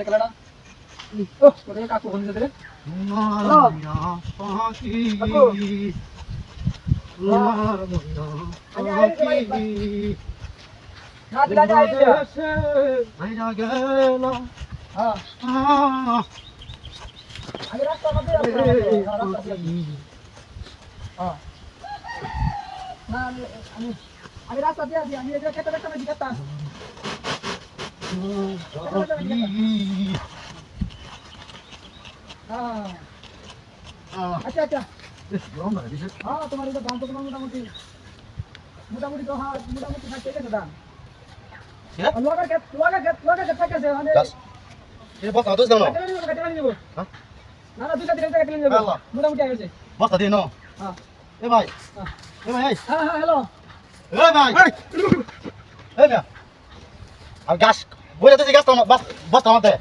খেলাটা ও কোথায় কাকু বন্ধু সাথে আমি রাস্তা দিয়ে আছি আমি এটা খেতে খেতে বেশি খেতাম আচ্ছা আচ্ছা হ্যাঁ তোমার এটা দাম তো তোমার মোটামুটি মোটামুটি তো হ্যাঁ মোটামুটি থাকে গেছে দাম লোকের ক্ষেত থাকছে মানে ये बस आदोस दानो কেটে নিব হ্যাঁ না না দুই কাটে কেটে নিব মোটামুটি আছে बस आदि नो হ্যাঁ ए भाई ए হ্যাঁ হ্যাঁ হ্যালো ए भाई ए क्या अब गैस बोले तो गैस तो बस बस मत है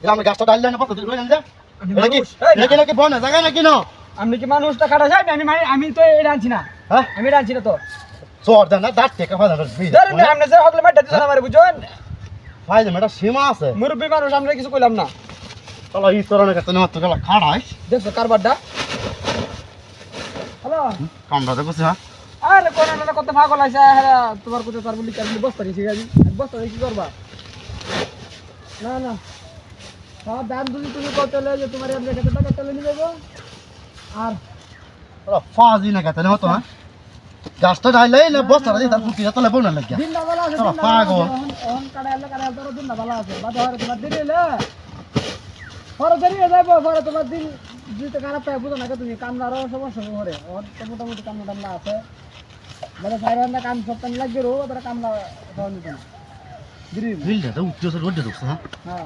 इला हम गैस तो डाल लेना बस तो ले जा लेकिन कि बोन जगह ना कि नो আমি কি মানুষটা কাটা যায় আমি তো এটা আনছি না हां আমি এটা আনছি না তো सोर देना दाट टेका फादा बी ধরেন না আপনি যে হকলে মাইটা দিছেন আমারে বুঝুন भाई जे मेरा सीमा আছে মুরব্বি মানুষ আমরা কিছু কইলাম না চলো এই তরনে কত না তো গলা খাড়াই দেখছো কারবারটা হ্যালো কামড়া দেখছ হ্যাঁ আরে কোন না কত পাগল আছে হ্যাঁ তোমার কত তার বলি কাজ বস্তা দিছি গাজি বস্তা কি করবা না না সব দাম যদি তুমি কত চলে যে তোমার এর কাছে টাকা চলে নিয়ে যাবো আর তোরা ফাজি না কত না তো হ্যাঁ গাছটা ঢাইলে না বস্তা দিই তার পুকিটা তোলে বউনা লাগিয়া দিন না ভালো আছে তোরা পাগল অন কাড়া তোর দিন না ভালো আছে বাদ হয় তোমার দিন এলে পরে দেরিয়ে যাবো পরে তোমার দিন যদি খারাপ পায় বুঝো না তুমি কামলারও সমস্যা করে ওর তো মোটামুটি কামলা আছে মানে সাইরান্দা কাম সপ্তাহ লাগবে রো তোরা কামলা দাও নিতে না দিদি বিলটা তো উঠছে রোডে ঢুকছে হ্যাঁ হ্যাঁ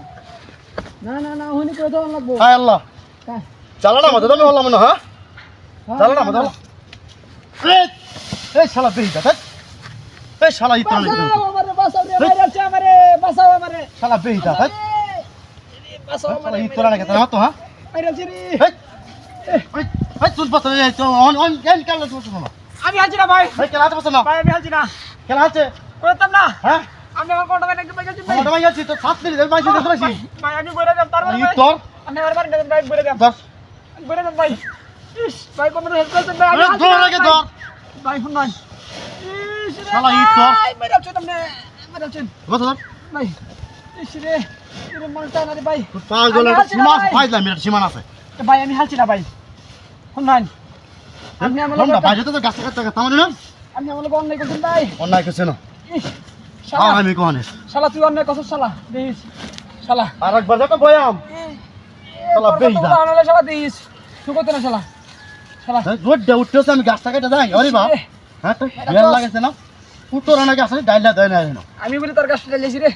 না না না হনি করে দাও লাগবো হায় আল্লাহ হ্যাঁ চালা না মত তুমি হলাম না হ্যাঁ চালা না মত এই শালা বেইটা এই শালা ই তরনে আমারে বাসাও রে বাইরে আছে আমারে বাসাও আমারে শালা বেইটা বাসাও শালা ই তরনে কত না তো হ্যাঁ বাইরে আছে রে এই তুই বস এই তো অন অন কেন কাল তো না আমি আছি না ভাই এই খেলা বস না ভাই আমি আছি না খেলা আছে করতাম না হ্যাঁ আমি আমার কোনটা বাইরে গেছি ভাই আমার ভাই আছে তো সাত দিন মাই দিতে বসি ভাই আমি বইরা যাব তারপর ই তোর আমি আমার বাড়ি যাই ভাই বইরা যাব দশ বইরা যাব ভাই ইস ভাই কমরে হেল্প করতে ভাই আমি ধর আগে ধর ভাই শুন নাই ইস রে শালা ই তোর ভাই মেরা চুদ আপনি মেরা চুদ বস ধর ভাই ইস রে এর মনটা না রে ভাই পাগল সীমা ফাইলা মিনিট সীমা আছে ভাই আমি হালছি না ভাই শুন নাই আপনি আমার লন্ডা ভাই তো গাছ কাটতে কাটতে আমার না আপনি আমার লোক অন্যায় করছেন ভাই অন্যায় কিছু না ইস আর শালা আমি কোনে শালা তুই অন্যায় করছিস শালা দিস শালা আর একবার যত বয়াম শালা বেইদা আনালে শালা দিস তুই করতে না শালা শালা রোডে উঠতেছে আমি গাছটা কেটে যাই আরে বাপ হ্যাঁ তো বেল লাগেছে না উত্তর না গাছ ডাইলা দেয় না জানো আমি বলি তোর গাছটা লেছি রে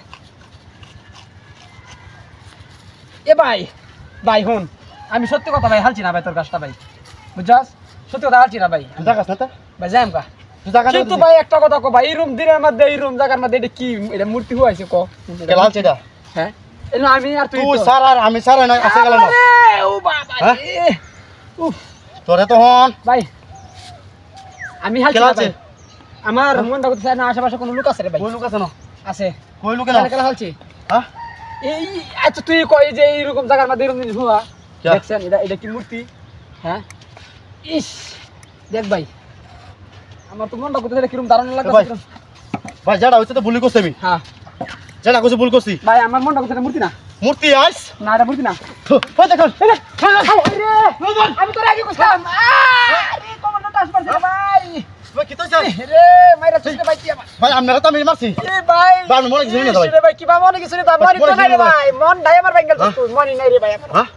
এ ভাই ভাই হুন আমি সত্যি কথা ভাই হালছি না ভাই তোর গাছটা ভাই বুঝছাস সত্যি কথা হালছি না ভাই তুই গাছ না তা ভাই যাইম কা তুই জায়গা কিন্তু ভাই একটা কথা কো ভাই এই রুম দিনের মধ্যে এই রুম জায়গার মধ্যে এটা কি এটা মূর্তি হইছে কো খেলা সেটা হ্যাঁ এনো আমি আর তুই তুই সার আর আমি সার না আছে গেল না ও বাবা রে উফ তোরে তো হন ভাই আমি হালছি খেলা না আছে ভাই আমার মনটা করতে চায় না আশেপাশে কোনো লোক আছে রে ভাই কই লোক আছে না আছে কই লোক না খেলা হালছি হ্যাঁ এই আচ্ছা তুই কই যে এইরকম জায়গার মধ্যে এরকম জিনিস হওয়া क्या? দেখছেন এটা কি মূর্তি হ্যাঁ ইস দেখ ভাই আমার তো মনটা করতে কিরকম দারুণ ভাই। লাগছে ভাই যেটা হইছে তো ভুল করছি আমি হ্যাঁ যেটা কইছি ভুল করছি ভাই আমার মনটা করতে মূর্তি না মূর্তি আইস না এটা মূর্তি না ওই দেখুন আমি তোর আগে কইতাম আরে কমান্ডার আসছে ভাই ভাই কি তো চাই রে মাইরা তুই ভাই কি আমার ভাই আমরা তো আমি মারছি এ ভাই ভাই, মনে কিছু নেই তো ভাই। রে ভাই কি বা মনে কিছু নেই তো মনি তো নাই রে ভাই মন নাই আমার বেঙ্গল মনি নাই রে ভাই আমার হ্যাঁ